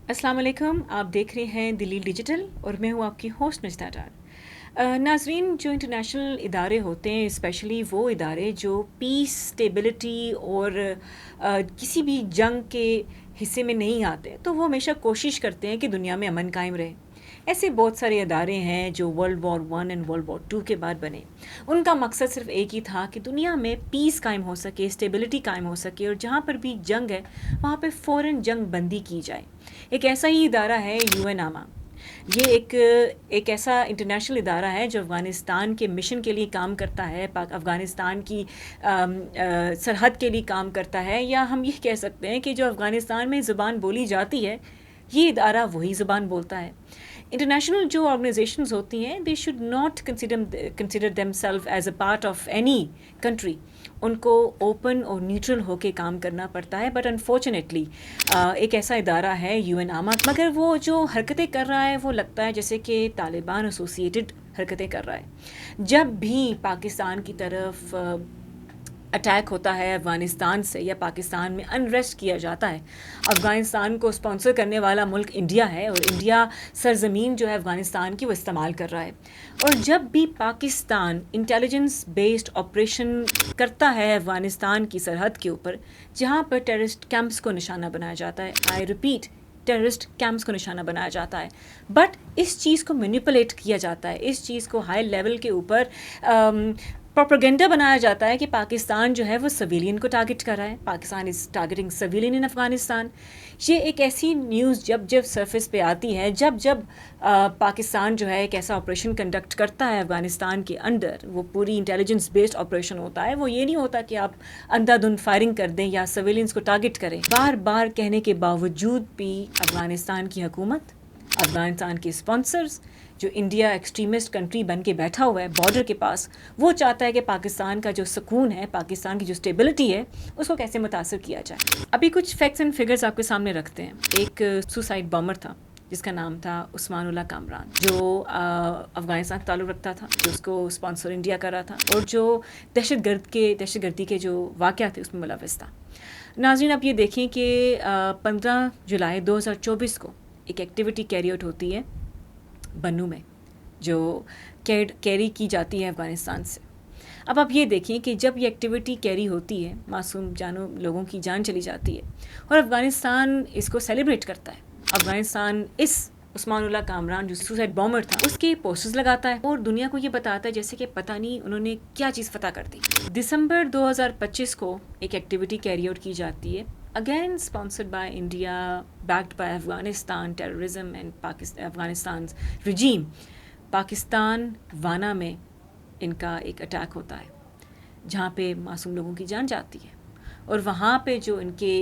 अस्सलाम वालेकुम, आप देख रहे हैं दिल्ली डिजिटल और मैं हूँ आपकी होस्ट नजदा डार। नाजरीन, जो इंटरनेशनल इदारे होते हैं, स्पेशली वो इदारे जो पीस, स्टेबिलिटी और किसी भी जंग के हिस्से में नहीं आते, तो वो हमेशा कोशिश करते हैं कि दुनिया में अमन कायम रहे। ऐसे बहुत सारे इदारे हैं जो world war one and world war two के बाद बने। उनका मकसद सिर्फ एक ही था कि दुनिया में पीस कायम हो सके, स्टेबिलिटी कायम हो सके, और जहाँ पर भी जंग है वहाँ पे फ़ौरन जंग बंदी की जाए। एक ऐसा ही इदारा है यूएनामा। ये एक ऐसा इंटरनेशनल इदारा है जो अफ़गानिस्तान के मिशन के लिए काम करता है, अफ़गानिस्तान की सरहद के लिए काम करता है, या हम ये कह सकते हैं कि जो अफ़गानिस्तान में ज़ुबान बोली जाती है, ये इदारा वही ज़ुबान बोलता है। इंटरनेशनल जो ऑर्गेनाइजेशंस होती हैं, they should not consider themselves as a part of any country. उनको ओपन और न्यूट्रल होके काम करना पड़ता है, बट अनफॉर्चुनेटली एक ऐसा इदारा है यूएनामा, मगर वो जो हरकतें कर रहा है वो लगता है जैसे कि तालिबान एसोसिएटेड हरकतें कर रहा है। जब भी पाकिस्तान की तरफ अटैक होता है अफ़गानिस्तान से, या पाकिस्तान में अनरेस्ट किया जाता है, अफ़गानिस्तान को स्पॉन्सर करने वाला मुल्क इंडिया है, और इंडिया सरज़मीन जो है अफ़गानिस्तान की वो इस्तेमाल कर रहा है। और जब भी पाकिस्तान इंटेलिजेंस बेस्ड ऑपरेशन करता है अफ़गानिस्तान की सरहद के ऊपर, जहाँ पर टेररिस्ट कैंप्स को निशाना बनाया जाता है, आई रिपीट, टेररिस्ट कैंप्स को निशाना बनाया जाता है, बट इस चीज़ को मैनिपुलेट किया जाता है, इस चीज़ को हाई लेवल के ऊपर प्रोपेगेंडा बनाया जाता है कि पाकिस्तान जो है वो सिविलियन को टारगेट कर रहा है, पाकिस्तान इज़ टारगेटिंग सिविलियन इन अफ़गानिस्तान। ये एक ऐसी न्यूज़ जब जब सरफेस पे आती है, जब जब पाकिस्तान जो है एक ऐसा ऑपरेशन कंडक्ट करता है अफ़गानिस्तान के अंदर, वो पूरी इंटेलिजेंस बेस्ड ऑपरेशन होता है। वो ये नहीं होता कि आप अंधाधुंध फायरिंग कर दें या सिविलियंस को टारगेट करें। बार बार कहने के बावजूद भी अफ़गानिस्तान की हुकूमत, अफ़गानिस्तान के स्पॉन्सर्स, जो इंडिया एक्सट्रीमिस्ट कंट्री बन के बैठा हुआ है बॉर्डर के पास, वो चाहता है कि पाकिस्तान का जो सुकून है, पाकिस्तान की जो स्टेबिलिटी है, उसको कैसे मुतासर किया जाए। अभी कुछ फैक्ट्स एंड फिगर्स आपके सामने रखते हैं। एक सुसाइड बॉम्बर था जिसका नाम था उस्मानुल्लाह कामरान, जो अफ़गानिस्तान से ताल्लुक़ रखता था, जो उसको स्पॉन्सर इंडिया कर रहा था, और जो दहशतगर्दी के जो वाक़या थे उसमें मुलव्वस था। नाज़रीन, आप ये देखें कि 15 जुलाई 2024 को एक एक्टिविटी कैरी आउट होती है बन्नू में, जो कैरी की जाती है अफ़गानिस्तान से। अब आप ये देखें कि जब ये एक्टिविटी कैरी होती है, मासूम जानों लोगों की जान चली जाती है, और अफ़गानिस्तान इसको सेलिब्रेट करता है। अफ़गानिस्तान इस उस्मानुल्लाह कामरान जो सुसाइड बॉम्बर था उसके पोस्टर्स लगाता है और दुनिया को ये बताता है जैसे कि पता नहीं उन्होंने क्या चीज़ फतह कर दी। दिसंबर 2025 को एक एक्टिविटी कैरी आउट की जाती है, again sponsored by India, backed by Afghanistan terrorism and Afghanistan's regime। Pakistan वाना में इनका एक अटैक होता है जहाँ पे मासूम लोगों की जान जाती है, और वहाँ पे जो इनके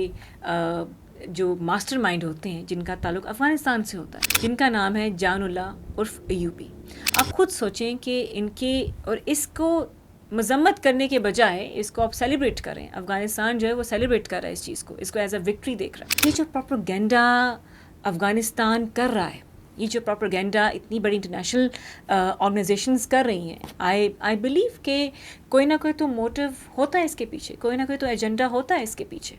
जो मास्टरमाइंड होते हैं, जिनका ताल्लुक़ अफ़गानिस्तान से होता है, जिनका नाम है जानुल्लाह उर्फ अयूबी। आप खुद सोचें कि इनके, और इसको मजम्मत करने के बजाय इसको आप सेलिब्रेट करें। अफ़गानिस्तान जो है वो सेलिब्रेट कर रहा है इस चीज़ को, इसको एज अ विक्ट्री देख रहा है। ये जो प्रोपेगेंडा अफ़गानिस्तान कर रहा है, ये जो प्रोपेगेंडा इतनी बड़ी इंटरनेशनल ऑर्गेनाइजेशंस कर रही हैं, आई बिलीव कि कोई ना कोई तो मोटिव होता है इसके पीछे, कोई ना कोई तो एजेंडा होता है इसके पीछे।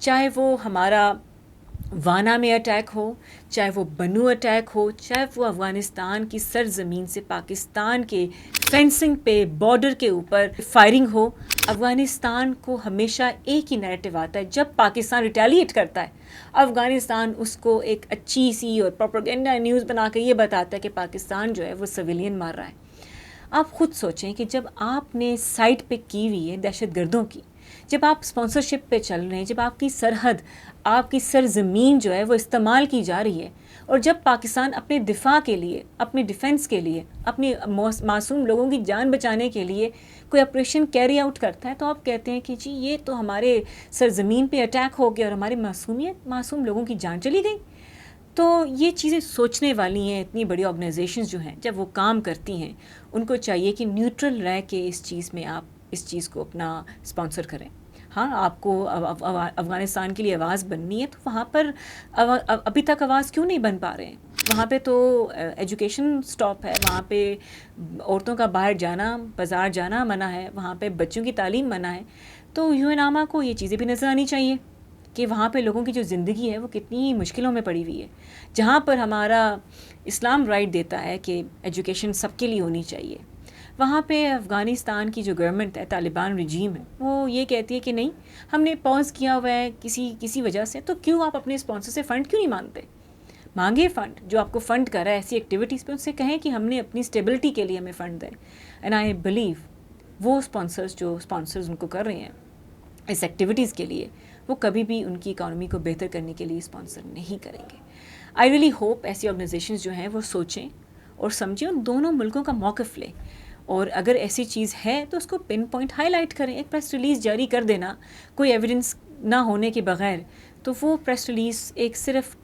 चाहे वो हमारा वाना में अटैक हो, चाहे वो बन्नू अटैक हो, चाहे वो अफ़गानिस्तान की सरज़मीन से पाकिस्तान के फेंसिंग पे बॉर्डर के ऊपर फायरिंग हो, अफ़गानिस्तान को हमेशा एक ही नैरेटिव आता है। जब पाकिस्तान रिटेलिएट करता है, अफ़गानिस्तान उसको एक अच्छी सी और प्रोपेगेंडा न्यूज़ बना के ये बताता है कि पाकिस्तान जो है वो सिविलियन मार रहा है। आप ख़ुद सोचें कि जब आपने साइट पे की हुई है दहशतगर्दों की, जब आप स्पॉन्सरशिप पे चल रहे हैं, जब आपकी सरहद, आपकी सरज़मीन जो है वो इस्तेमाल की जा रही है, और जब पाकिस्तान अपने दिफा के लिए, अपने डिफेंस के लिए, अपने मासूम लोगों की जान बचाने के लिए कोई ऑपरेशन कैरी आउट करता है, तो आप कहते हैं कि जी ये तो हमारे सरज़मीन पे अटैक हो गया और हमारे मासूम लोगों की जान चली गई। तो ये चीज़ें सोचने वाली हैं। इतनी बड़ी ऑर्गेनाइजेशंस जो हैं, जब वो काम करती हैं, उनको चाहिए कि न्यूट्रल रह के इस चीज़ में आप इस चीज़ को अपना स्पॉन्सर करें। हाँ, आपको अफ़गानिस्तान के लिए आवाज़ बननी है, तो वहाँ पर अभी तक आवाज़ क्यों नहीं बन पा रहे हैं? वहाँ पे तो एजुकेशन स्टॉप है, वहाँ पे औरतों का बाहर जाना, बाज़ार जाना मना है, वहाँ पे बच्चों की तालीम मना है। तो यूएनामा को ये चीज़ें भी नज़र आनी चाहिए کہ وہاں پہ لوگوں کی جو زندگی ہے وہ کتنی مشکلوں میں پڑی ہوئی ہے. جہاں پر ہمارا اسلام رائٹ دیتا ہے کہ ایجوکیشن سب کے لیے ہونی چاہیے، وہاں پہ افغانستان کی جو گورنمنٹ ہے، طالبان رجیم ہے، وہ یہ کہتی ہے کہ نہیں، ہم نے پاز کیا ہوا ہے کسی وجہ سے، تو کیوں آپ اپنے اسپانسر سے فنڈ کیوں نہیں مانگتے؟ مانگے فنڈ، جو آپ کو فنڈ کر رہا ہے ایسی ایکٹیویٹیز پہ، ان سے کہیں کہ ہم نے اپنی اسٹیبلٹی کے لیے ہمیں فنڈ دیں. اینڈ آئی بلیو وہ اسپانسرز ان کو کر رہے ہیں اس ایکٹیویٹیز کے لیے، وہ کبھی بھی ان کی اکانومی کو بہتر کرنے کے لیے اسپانسر نہیں کریں گے. آئی ریئلی ہوپ ایسی آرگنائزیشنز جو ہیں وہ سوچیں اور سمجھیں اور دونوں ملکوں کا موقف لیں، اور اگر ایسی چیز ہے تو اس کو پن پوائنٹ ہائی لائٹ کریں. ایک پریس ریلیز جاری کر دینا کوئی ایویڈنس نہ ہونے کے بغیر، تو وہ پریس ریلیز ایک صرف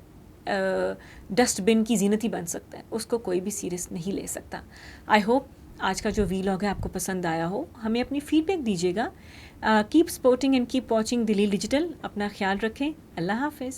ڈسٹ بن کی زینت ہی بن سکتا ہے، اس کو کوئی بھی سیریس نہیں لے سکتا. آئی ہوپ آج کا جو ویلاگ ہے آپ کو پسند آیا ہو. ہمیں اپنی فیڈ بیک دیجیے گا. Keep supporting and keep watching Daleel digital. اپنا خیال رکھیں. اللہ حافظ.